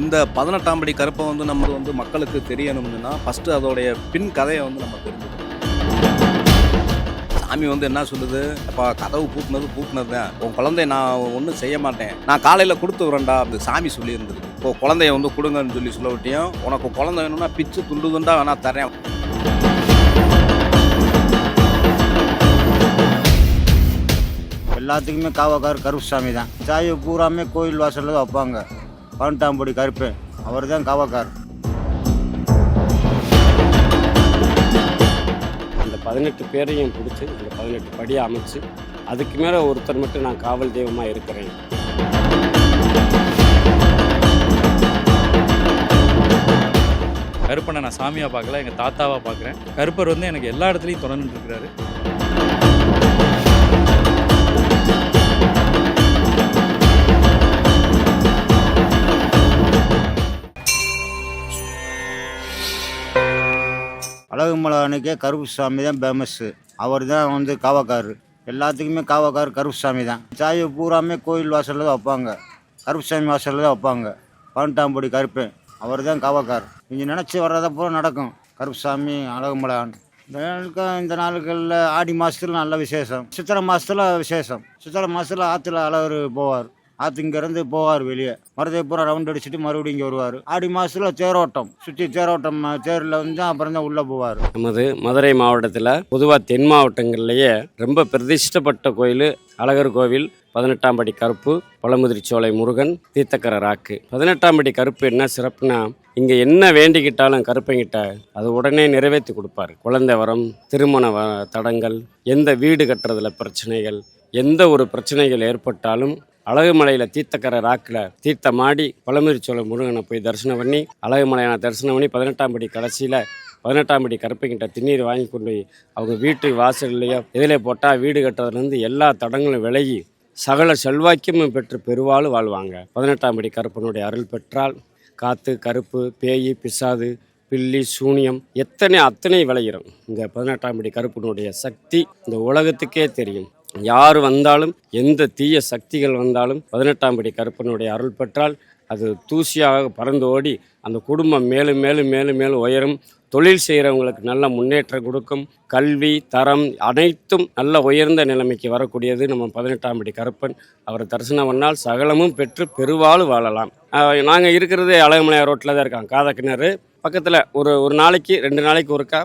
இந்த 18ஆம் படி கருப்பை நம்ம மக்களுக்கு தெரியணும்னா ஃபஸ்ட்டு அதோடைய பின் கதையை நம்ம தெரிஞ்சுக்கணும். சாமி என்ன சொல்லுது, அப்பா கதவு பூட்டினது தான், உன் குழந்தைய நான் ஒன்றும் செய்ய மாட்டேன், நான் காலையில் கொடுத்து வரேன்டா அப்படி சாமி சொல்லியிருந்தது. இப்போ குழந்தைய கொடுங்கன்னு சொல்ல விட்டியும், உனக்கு குழந்தை வேணும்னா பிச்சு துண்டு துண்டா வேணா தரேன். எல்லாத்துக்குமே காவக்கார் கருப்புசாமி தான். சாயை பூராமே கோயில் வாசலில் தான் வைப்பாங்க. 18ஆம் படி கருப்பு அவர் தான் காவக்கார். அந்த 18 பேரையும் பிடிச்சி அந்த 18 படியை அமைச்சு அதுக்கு மேலே ஒருத்தர் மட்டும் நான் காவல் தெய்வமாக இருக்கிறேன். கருப்பனை நான் சாமியாக பார்க்கல, எங்கள் தாத்தாவாக பார்க்குறேன். கருப்பர் எனக்கு எல்லா இடத்துலையும் தொடர்ந்துட்டு இருக்கிறாரு. அழகுமலை அன்னைக்கே கருப்புசாமி தான் ஃபேமஸ்ஸு. அவர் தான் காவக்கார். எல்லாத்துக்குமே காவக்கார் கருப்புசாமி தான். சாயை பூராமே கோயில் வாசலில் தான் வைப்பாங்க. கருப்புசாமி வாசலில் தான் வைப்பாங்க. 18ஆம் படி கருப்பு அவர் தான் காவக்கார். நீங்கள் நினச்சி வர்றதை பூரா நடக்கும். கருப்புசாமி அழகுமலையான் இந்த நாளுகளில் ஆடி மாதத்துல நல்ல விசேஷம். சித்திரை மாதத்துல விசேஷம். சித்திரை மாதத்தில் ஆற்றுல அழகர் போவார். ஆற்றுங்கிறது போவார் வெளியே. மருதை பூரா ரவுண்ட் அடிச்சுட்டு மறுபடியும் இங்கே வருவார். ஆடி மாதத்தில் தேரோட்டம் சுற்றி தேரோட்டம் தேரில் அப்புறம் தான் உள்ளே போவார். நமது மதுரை மாவட்டத்தில் பொதுவாக தென் மாவட்டங்கள்லேயே ரொம்ப பிரதிஷ்டப்பட்ட கோயில் அழகர் கோவில். 18ஆம் படி கருப்பு, பழமுதிர்ச்சோலை முருகன், தீர்த்தக்கரை ராக்கு. 18ஆம் படி கருப்பு என்ன சிறப்புனா, இங்கே என்ன வேண்டிக்கிட்டாலும் கருப்பங்கிட்ட அது உடனே நிறைவேற்றி கொடுப்பார். குழந்தை வரம், திருமண தடங்கள், எந்த வீடு கட்டுறதுல பிரச்சனைகள், எந்த ஒரு பிரச்சனைகள் ஏற்பட்டாலும் அழகுமலையில் தீர்த்தக்கரை ராக்கில் தீர்த்தமாடி பழமுதிர்ச்சோலை முருகனை போய் தரிசனம் பண்ணி, அழகுமலையான தரிசனம் பண்ணி 18ஆம் படி கடைசியில் 18ஆம் படி கருப்பைக்கிட்ட திண்ணீர் வாங்கி கொண்டு போய் அவங்க வீட்டு வாசல்லையோ இதிலே போட்டால் வீடு கட்டுறதுலேருந்து எல்லா தடங்களும் விலகி சகல செல்வாக்கியமும் பெற்று பெருவாள் வாழ்வாங்க. 18ஆம் படி கருப்பனுடைய அருள் பெற்றால் காற்று, கருப்பு, பேய், பிசாது, பில்லி, சூனியம் அத்தனை விளையிடும். இந்த 18ஆம் படி கருப்பனுடைய சக்தி இந்த உலகத்துக்கே தெரியும். யார் வந்தாலும், எந்த தீய சக்திகள் வந்தாலும் 18ஆம் படி கருப்பனுடைய அருள் பெற்றால் அது தூசியாக பறந்து ஓடி அந்த குடும்பம் மேலும் மேலும் மேலும் மேலும் உயரும். தொழில் செய்கிறவங்களுக்கு நல்ல முன்னேற்றம் கொடுக்கும். கல்வி தரம் அனைத்தும் நல்ல உயர்ந்த நிலைமைக்கு வரக்கூடியது நம்ம 18ஆம் படி கருப்பன். அவரை தரிசனம் பண்ணால் சகலமும் பெற்று பெருவாள் வாழலாம். நாங்கள் இருக்கிறது அழகுமலை ரோட்டில் தான் இருக்காங்க. காதக்கிணறு பக்கத்தில் ஒரு நாளைக்கு 2 நாளைக்கு ஒருக்கா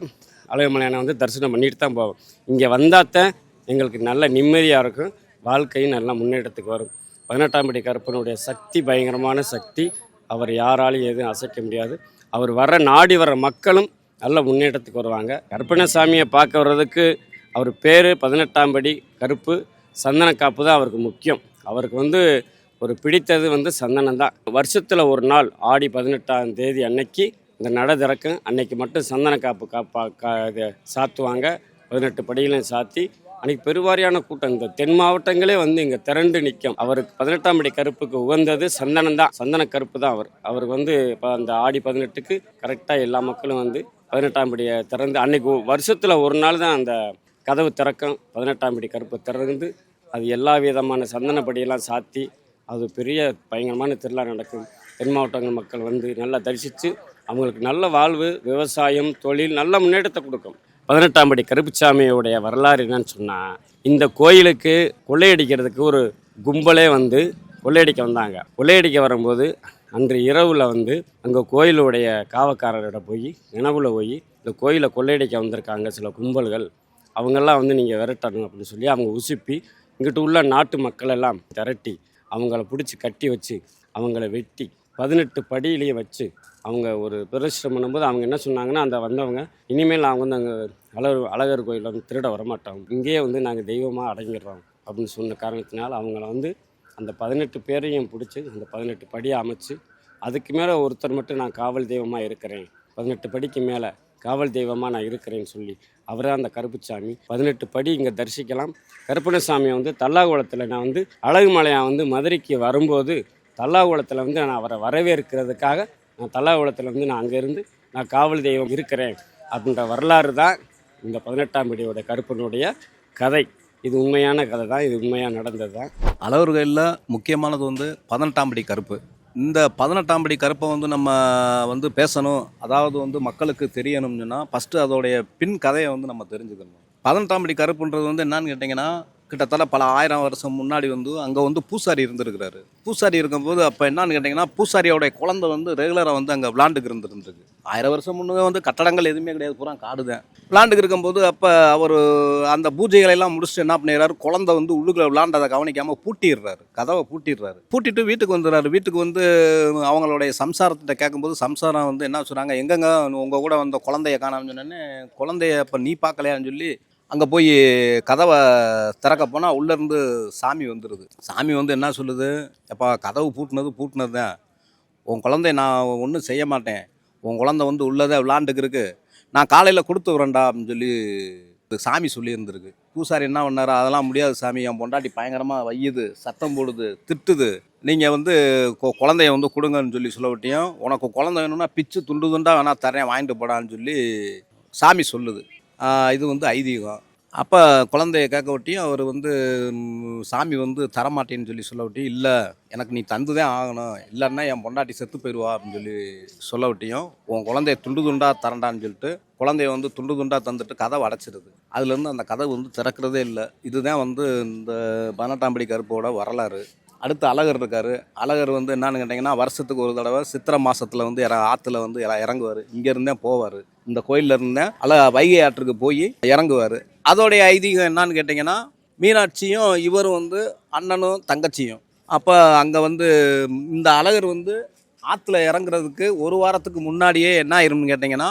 அழகுமலையான தரிசனம் பண்ணிட்டு தான் போவோம். இங்கே வந்தாத்தான் எங்களுக்கு நல்ல நிம்மதியாக இருக்கும். வாழ்க்கையும் நல்ல முன்னேற்றத்துக்கு வரும். 18ஆம் படி கருப்பனுடைய சக்தி பயங்கரமான சக்தி. அவர் யாராலையும் எதுவும் அசைக்க முடியாது. அவர் நாடி வர்ற மக்களும் நல்ல முன்னேற்றத்துக்கு வருவாங்க. கருப்பண்ண சாமியை பார்க்க வர்றதுக்கு அவர் பேர் 18ஆம் படி கருப்பு. சந்தன காப்பு தான் அவருக்கு முக்கியம். அவருக்கு ஒரு பிடித்தது சந்தனம் தான். வருஷத்தில் ஒரு நாள் ஆடி 18ஆம் தேதி அன்னைக்கு இந்த நடை திறக்கும். அன்னைக்கு மட்டும் சந்தன காப்பு சாத்துவாங்க. 18 படிகளையும் சாத்தி அன்றைக்கி பெருவாரியான கூட்டம் இந்த தென் மாவட்டங்களே இங்கே திரண்டு நிற்கும். அவருக்கு 18ஆம் படி கருப்புக்கு உகந்தது சந்தனம் தான். சந்தன கருப்பு தான் அவருக்கு இப்போ அந்த ஆடி 18க்கு கரெக்டாக எல்லா மக்களும் 18ஆம் படியை திறந்து அன்றைக்கி வருஷத்தில் ஒரு நாள் தான் அந்த கதவு திறக்கும். 18ஆம் படி கருப்பு திறந்து அது எல்லா விதமான சந்தனப்படியெல்லாம் சாத்தி அது பெரிய பயங்கரமான திருவிழா நடக்கும். தென் மாவட்டங்கள் மக்கள் நல்லா தரிசித்து அவங்களுக்கு நல்ல வாழ்வு, விவசாயம், தொழில் நல்ல முன்னேற்றத்தை கொடுக்கும். 18ஆம் படி கருப்புசாமியோடைய வரலாறு என்னன்னு சொன்னால், இந்த கோயிலுக்கு கொள்ளையடிக்கிறதுக்கு ஒரு கும்பலே கொள்ளையடிக்க வந்தாங்க. கொள்ளையடிக்க வரும்போது அன்று இரவில் அங்கே கோயிலுடைய காவக்காரர்கிட்ட போய் நினைவில் போய் இந்த கோயிலை கொள்ளையடிக்க வந்திருக்காங்க சில கும்பல்கள், அவங்கெல்லாம் நீங்கள் விரட்டணும் அப்படின்னு சொல்லி அவங்க உசுப்பி இங்கிட்ட உள்ள நாட்டு மக்களெல்லாம் திரட்டி அவங்கள பிடிச்சி கட்டி வச்சு அவங்கள வெட்டி 18 படியிலேயே வச்சு அவங்க ஒரு பிரதர்ஷனம் பண்ணும்போது அவங்க என்ன சொன்னாங்கன்னா, அந்த வந்தவங்க இனிமேல் நாங்கள் அங்கே அழகர் கோயிலில் திருட வரமாட்டோம், இங்கேயே நாங்கள் தெய்வமாக அடங்கிடுறோம் அப்படின்னு சொன்ன காரணத்தினால் அவங்கள அந்த 18 பேரையும் பிடிச்சி அந்த 18 படியை அமைச்சு அதுக்கு மேலே ஒருத்தர் மட்டும் நான் காவல் தெய்வமாக இருக்கிறேன், 18 படிக்கு மேலே காவல் தெய்வமாக நான் இருக்கிறேன்னு சொல்லி அவரே அந்த கருப்புசாமி. 18 படி இங்கே தரிசிக்கலாம். கருப்பண்ணசாமியை தல்லாகுளத்தில் நான் அழகுமலையா மதுரைக்கு வரும்போது தல்லாகுளத்தில் நான் அவரை வரவேற்கிறதுக்காக நான் தல்லாகுளத்தில் நான் அங்கேருந்து நான் காவல் தெய்வம் இருக்கிறேன் அப்படின்ற வரலாறு தான் இந்த 18ஆம் படியோட கருப்பனுடைய கதை. இது உண்மையான கதை தான். இது உண்மையாக நடந்தது தான். அழகர் கோயிலில் முக்கியமானது 18ஆம் படி கருப்பு. இந்த 18ஆம் படி கருப்பை வந்து நம்ம வந்து பேசணும், அதாவது வந்து மக்களுக்கு தெரியணும்னு சொன்னால் ஃபஸ்ட்டு அதோடைய பின் கதையை வந்து நம்ம தெரிஞ்சுக்கணும். 18ஆம் படி கருப்புன்றது வந்து என்னன்னு கேட்டிங்கன்னா, கிட்டத்தட்ட பல 1000 வருஷம் முன்னாடி வந்து அங்கே வந்து பூசாரி இருந்திருக்கிறாரு. பூசாரி இருக்கும்போது அப்போ என்னன்னு கேட்டிங்கன்னா, பூசாரியோடைய குழந்தை வந்து ரெகுலராக வந்து அங்கே விளாண்டுக்கு இருந்துருக்கு. 1000 வருஷம் முன்னே வந்து கட்டடங்கள் எதுவுமே கிடையாது, பூரா காடு தான். விளாண்டுக்கு இருக்கும்போது அப்போ அவர் அந்த பூஜைகளை எல்லாம் முடிச்சுட்டு என்ன பண்ணிடுறாரு, குழந்தை வந்து உள்ளுக்குள்ள விளாண்டதை கவனிக்காமல் பூட்டிடுறாரு, கதவை பூட்டிடுறாரு. பூட்டிட்டு வீட்டுக்கு வந்துடுறாரு. வீட்டுக்கு வந்து அவங்களுடைய சம்சாரத்திட்ட கேட்கும்போது சம்சாரம் வந்து என்ன சொல்கிறாங்க, எங்கெங்க உங்கள் கூட வந்த குழந்தைய காணாமன்னு சொன்னோன்னே, குழந்தைய அப்போ நீ பார்க்கலையான்னு சொல்லி அங்கே போய் கதவை திறக்க போனால் உள்ளேருந்து சாமி வந்துடுது. சாமி வந்து என்ன சொல்லுது, எப்பா கதவு பூட்டினது தான், உன் குழந்தைய நான் ஒன்றும் செய்ய மாட்டேன், உன் குழந்தை வந்து உள்ளதே விளாண்டுக்கு இருக்கு, நான் காலையில் கொடுத்து வரேன்டா அப்படின்னு சொல்லி சாமி சொல்லியிருந்திருக்கு. பூசாரி என்ன பண்ணாரு, அதெல்லாம் முடியாது சாமி, என் பொண்டாட்டி பயங்கரமாக வையுது, சத்தம் போடுது, திட்டுது, நீங்கள் வந்து குழந்தைய வந்து கொடுங்கன்னு சொல்லி சொல்ல விட்டியும், உனக்கு குழந்தை வேணும்னா பிச்சு துண்டு துண்டாக வேணா தரேன், வாங்கிட்டு போடான்னு சொல்லி சாமி சொல்லுது. இது வந்து ஐதீகம். அப்போ குழந்தைய கேட்க விட்டியும் அவர் வந்து சாமி வந்து தரமாட்டேன்னு சொல்லி சொல்ல விட்டியும், இல்லை எனக்கு நீ தந்து தான் ஆகணும், இல்லைன்னா என் பொண்டாட்டி செத்து போயிடுவா அப்படின்னு சொல்லி சொல்ல விட்டியும், உன் குழந்தைய துண்டு துண்டாக தரண்டான்னு சொல்லிட்டு குழந்தைய வந்து துண்டு துண்டாக தந்துட்டு கதவை அடைச்சிருது. அதுலேருந்து அந்த கதவு வந்து திறக்கிறதே இல்லை. இதுதான் வந்து இந்த 18ஆம் படி கருப்போட வரலாறு. அடுத்து அழகர் இருக்கார். அழகர் வந்து என்னன்னு கேட்டிங்கன்னா, வருஷத்துக்கு ஒரு தடவை சித்திரை மாதத்தில் வந்து ஆற்றுல வந்து இறங்குவார். இங்கேருந்தே போவார். இந்த கோயிலில் இருந்தேன் வைகை ஆற்றுக்கு போய் இறங்குவார். அதோடைய ஐதீகம் என்னன்னு கேட்டிங்கன்னா, மீனாட்சியும் இவரும் வந்து அண்ணனும் தங்கச்சியும். அப்போ அங்கே வந்து இந்த அழகர் வந்து ஆற்றுல இறங்குறதுக்கு ஒரு வாரத்துக்கு முன்னாடியே என்ன ஆயிரும்னு கேட்டிங்கன்னா,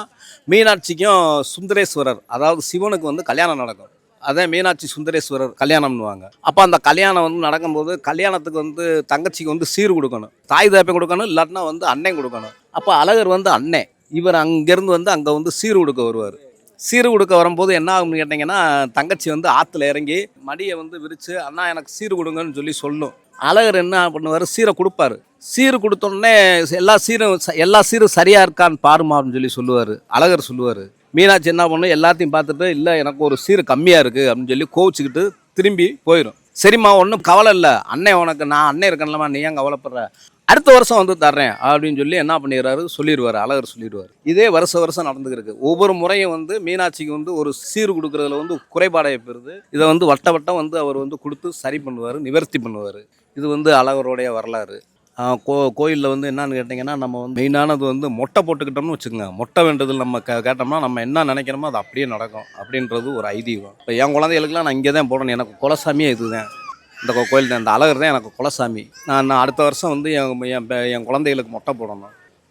மீனாட்சிக்கும் சுந்தரேஸ்வரர் அதாவது சிவனுக்கு வந்து கல்யாணம் நடக்கும். அதே மீனாட்சி சுந்தரேஸ்வரர் கல்யாணம்னுவாங்க. அப்போ அந்த கல்யாணம் வந்து நடக்கும்போது கல்யாணத்துக்கு வந்து தங்கச்சிக்கு வந்து சீர் கொடுக்கணும், தாய் தாப்பை கொடுக்கணும், இல்லாட்டினா வந்து அண்ணன் கொடுக்கணும். அப்போ அழகர் வந்து அண்ணன், இவர் அங்கேருந்து வந்து அங்கே வந்து சீர் கொடுக்க வருவார். சீர் கொடுக்க வரும்போது என்ன ஆகும்னு கேட்டிங்கன்னா, தங்கச்சி வந்து ஆற்றுல இறங்கி மடியை வந்து விரித்து அண்ணா எனக்கு சீர் கொடுங்கன்னு சொல்லி சொல்லும். அழகர் என்ன பண்ணுவார், சீரை கொடுப்பாரு. சீர் கொடுத்தோடனே எல்லா சீரும் சரியாக இருக்கான்னு பாருமா அப்படின்னு சொல்லி சொல்லுவார். அழகர் சொல்லுவார். மீனாட்சி என்ன பண்ணும், எல்லாத்தையும் பார்த்துட்டு இல்லை எனக்கு ஒரு சீர் கம்மியாக இருக்குது அப்படின்னு சொல்லி கோவிச்சுக்கிட்டு திரும்பி போயிடும். சரிம்மா ஒன்றும் கவலை இல்லை, அண்ணன் உனக்கு நான் அண்ணன் இருக்கேன்லம்மா, நீ ஏன் கவலைப்படுற, அடுத்த வருஷம் வந்து தர்றேன் அப்படின்னு சொல்லி என்ன பண்ணிடுறாரு, சொல்லிடுவார். அழகர் சொல்லிடுவார். இதே வருஷம் நடந்துருக்கு. ஒவ்வொரு முறையும் வந்து மீனாட்சிக்கு வந்து ஒரு சீர் கொடுக்குறதுல வந்து குறைபாடை பெறுது. இதை வந்து வட்டம் வந்து அவர் வந்து கொடுத்து சரி பண்ணுவார், நிவர்த்தி பண்ணுவார். இது வந்து அழகருடைய வரலாறு. கோயிலில் வந்து என்னன்னு கேட்டிங்கன்னா, நம்ம வந்து மெயினானது வந்து மொட்டை போட்டுக்கிட்டோம்னு வச்சுக்கோங்க, மொட்டை வேண்டதில் நம்ம கேட்டோம்னா நம்ம என்ன நினைக்கிறோமோ அது அப்படியே நடக்கும் அப்படின்றது ஒரு ஐதீகம். இப்போ என் குழந்தைகளுக்குலாம் நான் இங்கே தான் போடணும், எனக்கு குலசாமியே இதுதான், இந்த கோயில் தான், இந்த அழகர் தான் எனக்கு குலசாமி. நான் அடுத்த வருஷம் வந்து என் குழந்தைகளுக்கு மொட்டை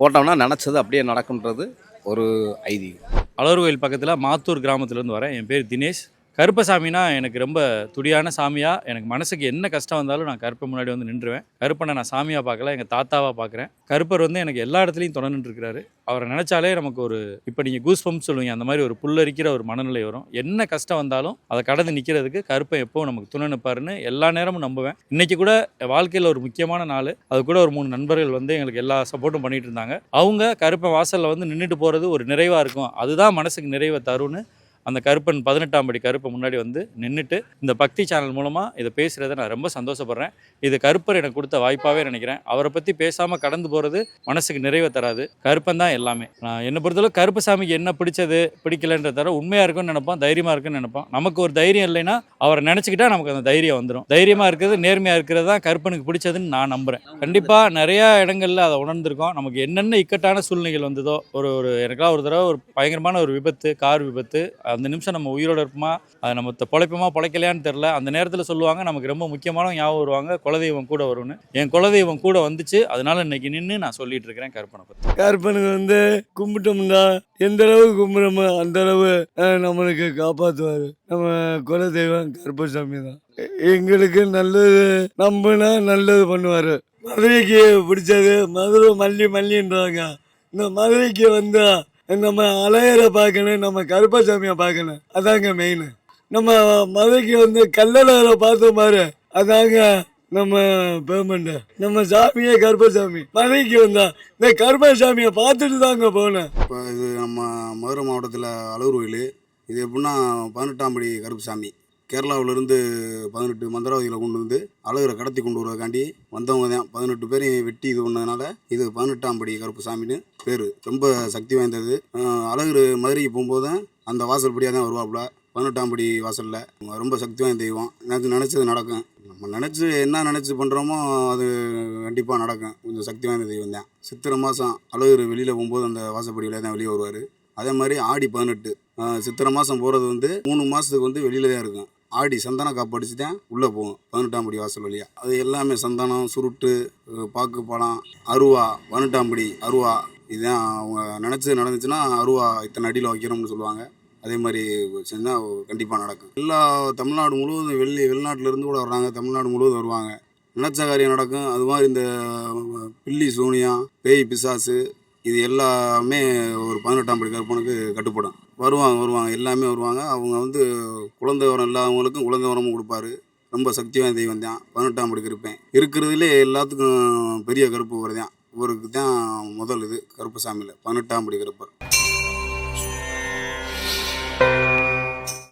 போட்டோம்னா நினச்சது அப்படியே நடக்குன்றது ஒரு ஐதீகம். அழகர் கோயில் பக்கத்தில் மாத்தூர் கிராமத்துலேருந்து வரேன். என் பேர் தினேஷ். கருப்பசாமினா எனக்கு ரொம்ப துடியான சாமியாக, எனக்கு மனசுக்கு என்ன கஷ்டம் வந்தாலும் நான் கருப்பை முன்னாடி வந்து நின்றுவேன். கருப்பனை நான் சாமியாக பார்க்கல, எங்கள் தாத்தாவாக பார்க்குறேன். கருப்பர் வந்து எனக்கு எல்லா இடத்துலையும் துணை நின்றுருக்கிறாரு. அவரை நினச்சாலே நமக்கு ஒரு, இப்போ நீங்கள் கூஸ் பம்ப் சொல்லுவீங்க, அந்த மாதிரி ஒரு புல்லரிக்கிற ஒரு மனநிலை வரும். என்ன கஷ்டம் வந்தாலும் அதை கடந்து நிற்கிறதுக்கு கருப்பை எப்போவும் நமக்கு துணை நிற்பாருன்னு எல்லா நேரமும் நம்புவேன். இன்றைக்கி கூட வாழ்க்கையில் ஒரு முக்கியமான நாள், அது கூட ஒரு 3 நண்பர்கள் வந்து எங்களுக்கு எல்லா சப்போர்ட்டும் பண்ணிகிட்டு இருந்தாங்க. அவங்க கருப்பை வாசலில் வந்து நின்றுட்டு போகிறது ஒரு நிறைவாக இருக்கும், அதுதான் மனசுக்கு நிறைவை தரும்னு அந்த கருப்பன் 18ஆம் படி கருப்பை முன்னாடி வந்து நின்றுட்டு இந்த பக்தி சேனல் மூலமாக இதை பேசுகிறத நான் ரொம்ப சந்தோஷப்படுறேன். இது கருப்பர் எனக்கு கொடுத்த வாய்ப்பாகவே நினைக்கிறேன். அவரை பற்றி பேசாமல் கடந்து போகிறது மனசுக்கு நிறைவை தராது. கருப்பன் தான் எல்லாமே. நான் என்னை பொறுத்தளவு கருப்பசாமிக்கு என்ன பிடிச்சது பிடிக்கலன்ற தவிர உண்மையாக இருக்குன்னு நினைப்போம், தைரியமாக இருக்குன்னு நினைப்போம். நமக்கு ஒரு தைரியம் இல்லைன்னா அவரை நினச்சிக்கிட்டா நமக்கு அந்த தைரியம் வந்துடும். தைரியமாக இருக்கிறது, நேர்மையாக இருக்கிறது தான் கருப்பனுக்கு பிடிச்சதுன்னு நான் நம்புகிறேன். கண்டிப்பாக நிறையா இடங்களில் அதை உணர்ந்திருக்கோம். நமக்கு என்னென்ன இக்கட்டான சூழ்நிலைகள் வந்ததோ, எனக்கெல்லாம் ஒரு தடவை ஒரு பயங்கரமான ஒரு விபத்து, கார் விபத்து, அந்த நிமிஷம் நம்ம உயிரோட இருப்போமா, அதை நம்ம பொழைப்போமா பொழைக்கலையான்னு தெரில. அந்த நேரத்தில் சொல்லுவாங்க நமக்கு ரொம்ப முக்கியமான ஞாபகம் வருவாங்க, குலதெய்வம் கூட வரும்னு. என் குலதெய்வம் கூட வந்துச்சு. அதனால இன்னைக்கு நின்று நான் சொல்லிட்டு இருக்கிறேன் கருப்பனை பற்றி. கருப்பனுக்கு வந்து கும்பிட்டோம்னா எந்த அளவுக்கு கும்பிட்றோமோ அந்த அளவு நம்மளுக்கு காப்பாற்றுவார். நம்ம குலதெய்வம் கருப்பசாமி தான். எங்களுக்கு நல்லது நம்பினா நல்லது பண்ணுவார். மதுரைக்கு பிடிச்சது மதுரை மல்லின்றாங்க. இந்த மதுரைக்கு வந்தா நம்ம அழகரை பார்க்கணும், நம்ம கருப்பசாமியை பார்க்கணும், அதாங்க மெயின். நம்ம மதுரைக்கு வந்து கல்லழகரை பார்த்தோம் பாரு, அதாங்க நம்ம பேமெண்ட். நம்ம சாமியே கருப்பசாமி. மதுரைக்கு வந்தா இந்த கருப்பசாமியை பார்த்துட்டு தாங்க போனேன். இப்போ இது நம்ம மதுரை மாவட்டத்தில் அழகர் கோயில். இது எப்படின்னா 18ஆம் படி கருப்பசாமி. கேரளாவிலேருந்து 18 மந்திரவாதிகளை கொண்டு வந்து அழகரை கடத்தி கொண்டு வருவதற்காண்டி வந்தவங்க தான். 18 பேரையும் வெட்டி இது பண்ணதுனால இது 18ஆம் படி கருப்புசாமின்னு பேர். ரொம்ப சக்தி வாய்ந்தது. அழகர் மதுரைக்கு போகும்போது தான் அந்த வாசல் படியாக தான் வருவாப்புல. 18ஆம் படி வாசலில் ரொம்ப சக்தி வாய்ந்த தெய்வம். நினச்சது நடக்கும். நம்ம என்ன நினச்சி பண்ணுறோமோ அது கண்டிப்பாக நடக்கும். கொஞ்சம் சக்தி வாய்ந்த தெய்வம் தான். சித்திரை மாதம் அழகர் வெளியில் போகும்போது அந்த வாசப்படியில் தான் வெளியே வருவார். அதே மாதிரி ஆடி 18 சித்திரை மாதம் போகிறது வந்து 3 மாதத்துக்கு வந்து வெளியில தான் இருக்கும். ஆடி சந்தனம் காப்படிச்சு தான் உள்ளே போகும் 18ஆம் படி வாசல் வழியாக. அது எல்லாமே சந்தனம், சுருட்டு, பாக்கு பழம், அருவா. 18ஆம் படி அருவா இதுதான் அவங்க நினச்சது நடந்துச்சுன்னா அருவா இத்தனை அடியில் வைக்கிறோம்னு சொல்லுவாங்க. அதே மாதிரி செஞ்சால் கண்டிப்பாக நடக்கும். எல்லா தமிழ்நாடு முழுவதும் வெளிநாட்டிலேருந்து கூட வர்றாங்க. தமிழ்நாடு முழுவதும் வருவாங்க. நினச்ச காரியம் நடக்கும். அது மாதிரி இந்த பில்லி சூனியம், பேய் பிசாசு இது எல்லாமே ஒரு 18ஆம் படி கருப்பனுக்கு கட்டுப்படும். வருவாங்க எல்லாமே வருவாங்க. அவங்க வந்து குழந்தை வரம் இல்லாதவங்களுக்கும் குழந்தை வரமும் கொடுப்பாரு. ரொம்ப சக்தி வாய்ந்த தெய்வம் தான் 18ஆம் படி கருப்பேன். இருக்கிறதுலே எல்லாத்துக்கும் பெரிய கருப்பு ஒரு தான். இவருக்கு தான் முதல் இது கருப்புசாமியில் 18ஆம் படி கருப்பர்.